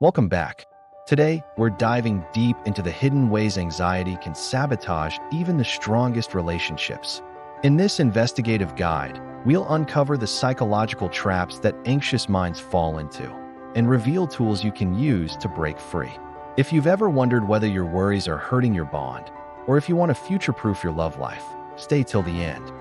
Welcome back. Today, we're diving deep into the hidden ways anxiety can sabotage even the strongest relationships. In this investigative guide, we'll uncover the psychological traps that anxious minds fall into and reveal tools you can use to break free. If you've ever wondered whether your worries are hurting your bond, or if you want to future-proof your love life, stay till the end.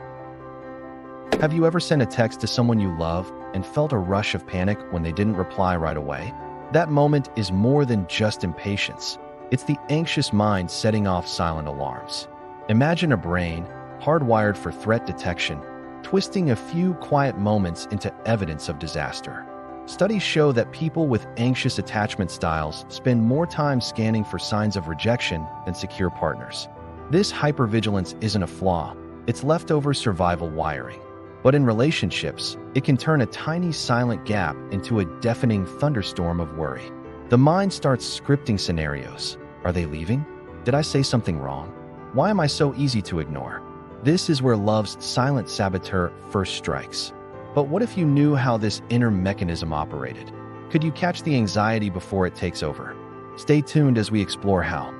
Have you ever sent a text to someone you love and felt a rush of panic when they didn't reply right away? That moment is more than just impatience. It's the anxious mind setting off silent alarms. Imagine a brain, hardwired for threat detection, twisting a few quiet moments into evidence of disaster. Studies show that people with anxious attachment styles spend more time scanning for signs of rejection than secure partners. This hypervigilance isn't a flaw, it's leftover survival wiring. But in relationships, it can turn a tiny silent gap into a deafening thunderstorm of worry. The mind starts scripting scenarios. Are they leaving? Did I say something wrong? Why am I so easy to ignore? This is where love's silent saboteur first strikes. But what if you knew how this inner mechanism operated? Could you catch the anxiety before it takes over? Stay tuned as we explore how.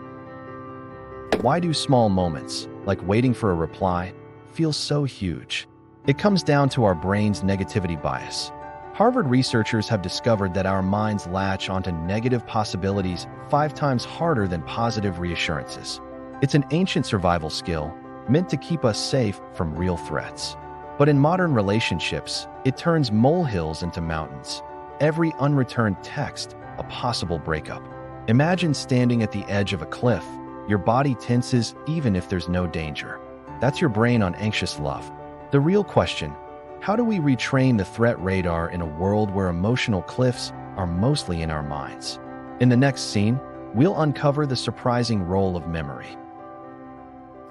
Why do small moments, like waiting for a reply, feel so huge? It comes down to our brain's negativity bias. Harvard researchers have discovered that our minds latch onto negative possibilities 5 times harder than positive reassurances. It's an ancient survival skill meant to keep us safe from real threats. But in modern relationships, it turns molehills into mountains. Every unreturned text, a possible breakup. Imagine standing at the edge of a cliff. Your body tenses even if there's no danger. That's your brain on anxious love. The real question, how do we retrain the threat radar in a world where emotional cliffs are mostly in our minds? In the next scene, we'll uncover the surprising role of memory.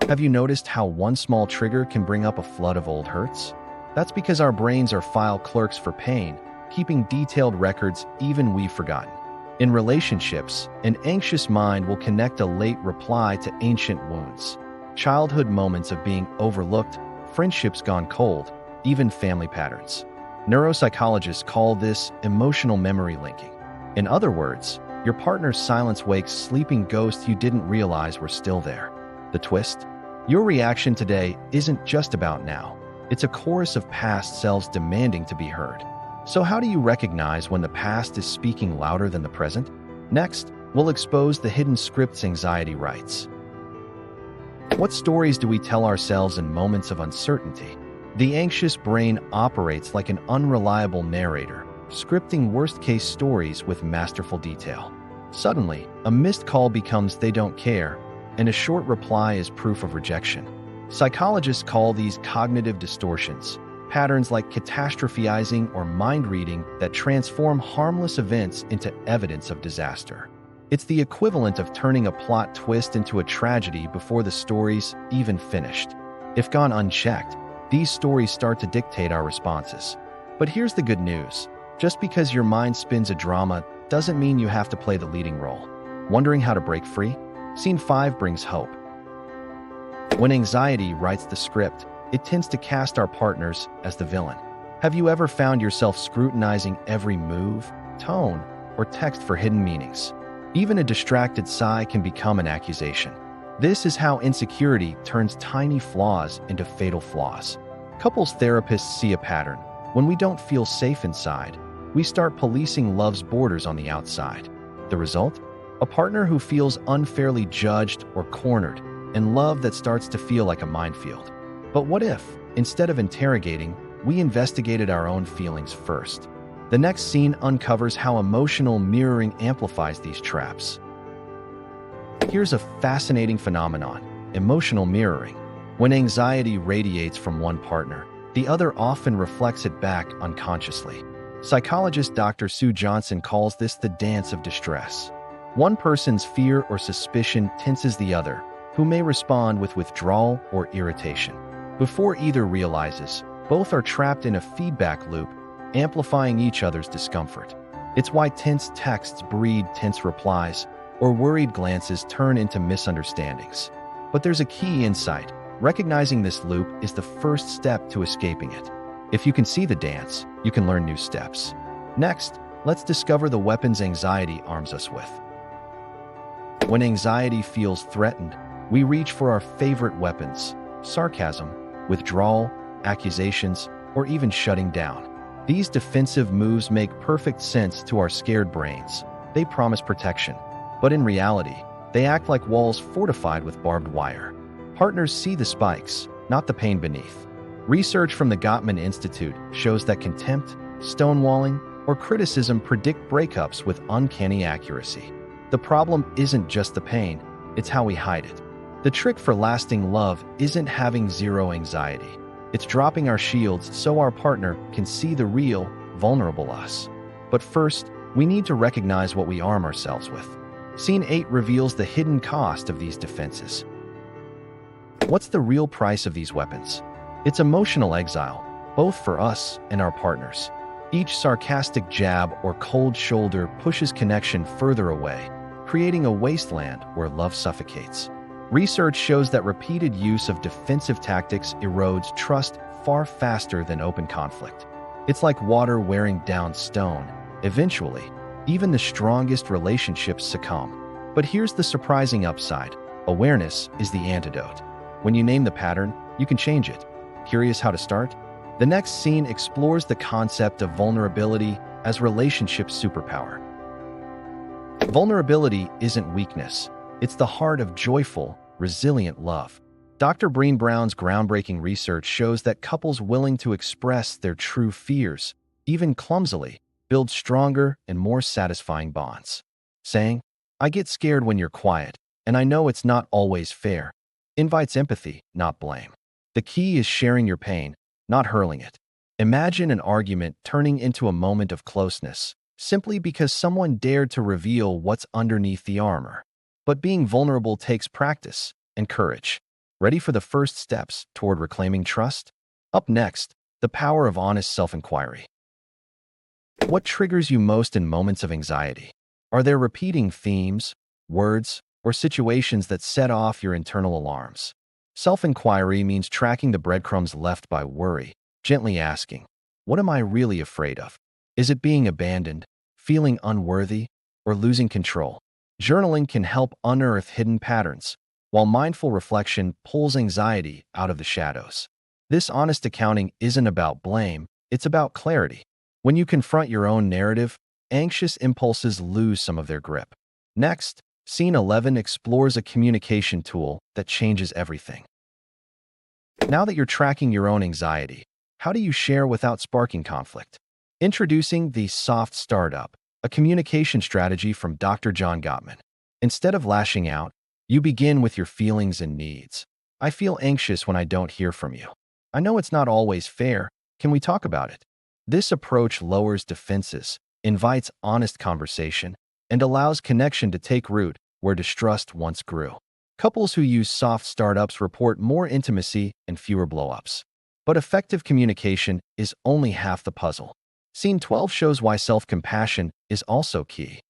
Have you noticed how one small trigger can bring up a flood of old hurts? That's because our brains are file clerks for pain, keeping detailed records even we've forgotten. In relationships, an anxious mind will connect a late reply to ancient wounds, childhood moments of being overlooked, friendships gone cold, even family patterns. Neuropsychologists call this emotional memory linking. In other words, your partner's silence wakes sleeping ghosts you didn't realize were still there. The twist? Your reaction today isn't just about now. It's a chorus of past selves demanding to be heard. So how do you recognize when the past is speaking louder than the present? Next, we'll expose the hidden scripts anxiety writes. What stories do we tell ourselves in moments of uncertainty? The anxious brain operates like an unreliable narrator, scripting worst-case stories with masterful detail. Suddenly, a missed call becomes "they don't care," and a short reply is proof of rejection. Psychologists call these cognitive distortions, patterns like catastrophizing or mind reading that transform harmless events into evidence of disaster. It's the equivalent of turning a plot twist into a tragedy before the story's even finished. If gone unchecked, these stories start to dictate our responses. But here's the good news. Just because your mind spins a drama doesn't mean you have to play the leading role. Wondering how to break free? Scene 5 brings hope. When anxiety writes the script, it tends to cast our partners as the villain. Have you ever found yourself scrutinizing every move, tone, or text for hidden meanings? Even a distracted sigh can become an accusation. This is how insecurity turns tiny flaws into fatal flaws. Couples therapists see a pattern. When we don't feel safe inside, we start policing love's borders on the outside. The result? A partner who feels unfairly judged or cornered, and love that starts to feel like a minefield. But what if, instead of interrogating, we investigated our own feelings first? The next scene uncovers how emotional mirroring amplifies these traps. Here's a fascinating phenomenon: emotional mirroring. When anxiety radiates from one partner, the other often reflects it back unconsciously. Psychologist Dr. Sue Johnson calls this the dance of distress. One person's fear or suspicion tenses the other, who may respond with withdrawal or irritation. Before either realizes, both are trapped in a feedback loop, amplifying each other's discomfort. It's why tense texts breed tense replies, or worried glances turn into misunderstandings. But there's a key insight. Recognizing this loop is the first step to escaping it. If you can see the dance, you can learn new steps. Next, Let's discover the weapons anxiety arms us with. When anxiety feels threatened, we reach for our favorite weapons: sarcasm, withdrawal, accusations, or even shutting down. These defensive moves make perfect sense to our scared brains. They promise protection, but in reality, they act like walls fortified with barbed wire. Partners see the spikes, not the pain beneath. Research from the Gottman Institute shows that contempt, stonewalling, or criticism predict breakups with uncanny accuracy. The problem isn't just the pain, it's how we hide it. The trick for lasting love isn't having zero anxiety. It's dropping our shields so our partner can see the real, vulnerable us. But first, we need to recognize what we arm ourselves with. Scene 8 reveals the hidden cost of these defenses. What's the real price of these weapons? It's emotional exile, both for us and our partners. Each sarcastic jab or cold shoulder pushes connection further away, creating a wasteland where love suffocates. Research shows that repeated use of defensive tactics erodes trust far faster than open conflict. It's like water wearing down stone. Eventually, even the strongest relationships succumb. But here's the surprising upside. Awareness is the antidote. When you name the pattern, you can change it. Curious how to start? The next scene explores the concept of vulnerability as relationship superpower. Vulnerability isn't weakness. It's the heart of joyful, resilient love. Dr. Brené Brown's groundbreaking research shows that couples willing to express their true fears, even clumsily, build stronger and more satisfying bonds. Saying, "I get scared when you're quiet, and I know it's not always fair," invites empathy, not blame. The key is sharing your pain, not hurling it. Imagine an argument turning into a moment of closeness, simply because someone dared to reveal what's underneath the armor. But being vulnerable takes practice and courage. Ready for the first steps toward reclaiming trust? Up next, the power of honest self-inquiry. What triggers you most in moments of anxiety? Are there repeating themes, words, or situations that set off your internal alarms? Self-inquiry means tracking the breadcrumbs left by worry, gently asking, what am I really afraid of? Is it being abandoned, feeling unworthy, or losing control? Journaling can help unearth hidden patterns, while mindful reflection pulls anxiety out of the shadows. This honest accounting isn't about blame, it's about clarity. When you confront your own narrative, anxious impulses lose some of their grip. Next, Scene 11 explores a communication tool that changes everything. Now that you're tracking your own anxiety, how do you share without sparking conflict? Introducing the Soft Startup, a communication strategy from Dr. John Gottman. Instead of lashing out, you begin with your feelings and needs. I feel anxious when I don't hear from you. I know it's not always fair. Can we talk about it? This approach lowers defenses, invites honest conversation, and allows connection to take root where distrust once grew. Couples who use soft startups report more intimacy and fewer blow-ups. But effective communication is only half the puzzle. Scene 12 shows why self-compassion is also key.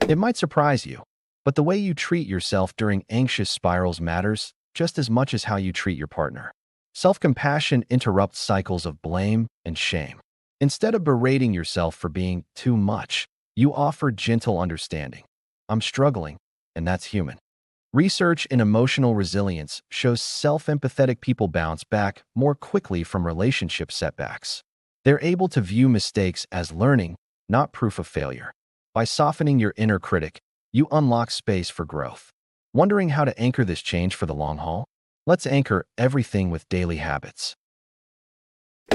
It might surprise you, but the way you treat yourself during anxious spirals matters just as much as how you treat your partner. Self-compassion interrupts cycles of blame and shame. Instead of berating yourself for being too much, you offer gentle understanding. I'm struggling, and that's human. Research in emotional resilience shows self-empathetic people bounce back more quickly from relationship setbacks. They're able to view mistakes as learning, not proof of failure. By softening your inner critic, you unlock space for growth. Wondering how to anchor this change for the long haul? Let's anchor everything with daily habits.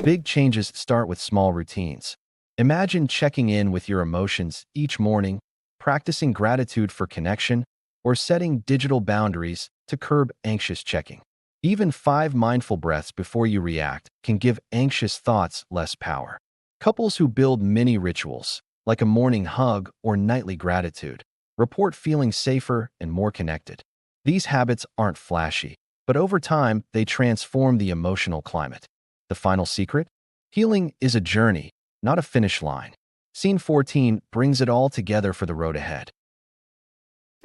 Big changes start with small routines. Imagine checking in with your emotions each morning, practicing gratitude for connection, or setting digital boundaries to curb anxious checking. Even 5 mindful breaths before you react can give anxious thoughts less power. Couples who build mini rituals, like a morning hug or nightly gratitude, report feeling safer and more connected. These habits aren't flashy, but over time, they transform the emotional climate. The final secret? Healing is a journey, not a finish line. Scene 14 brings it all together for the road ahead.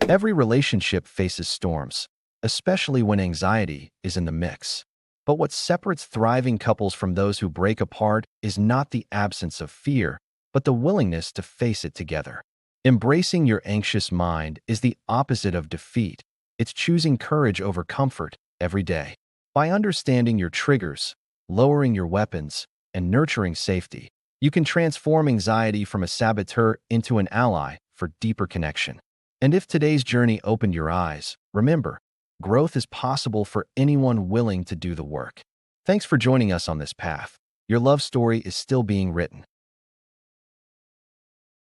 Every relationship faces storms, especially when anxiety is in the mix. But what separates thriving couples from those who break apart is not the absence of fear, but but the willingness to face it together. Embracing your anxious mind is the opposite of defeat. It's choosing courage over comfort every day. By understanding your triggers, lowering your weapons, and nurturing safety, you can transform anxiety from a saboteur into an ally for deeper connection. And if today's journey opened your eyes, remember, growth is possible for anyone willing to do the work. Thanks for joining us on this path. Your love story is still being written.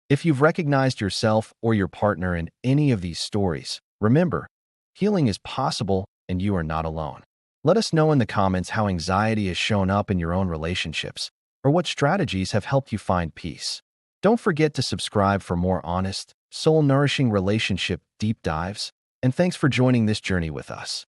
If you've recognized yourself or your partner in any of these stories, remember, healing is possible and you are not alone. Let us know in the comments how anxiety has shown up in your own relationships, or what strategies have helped you find peace. Don't forget to subscribe for more honest, soul-nourishing relationship deep dives, and thanks for joining this journey with us.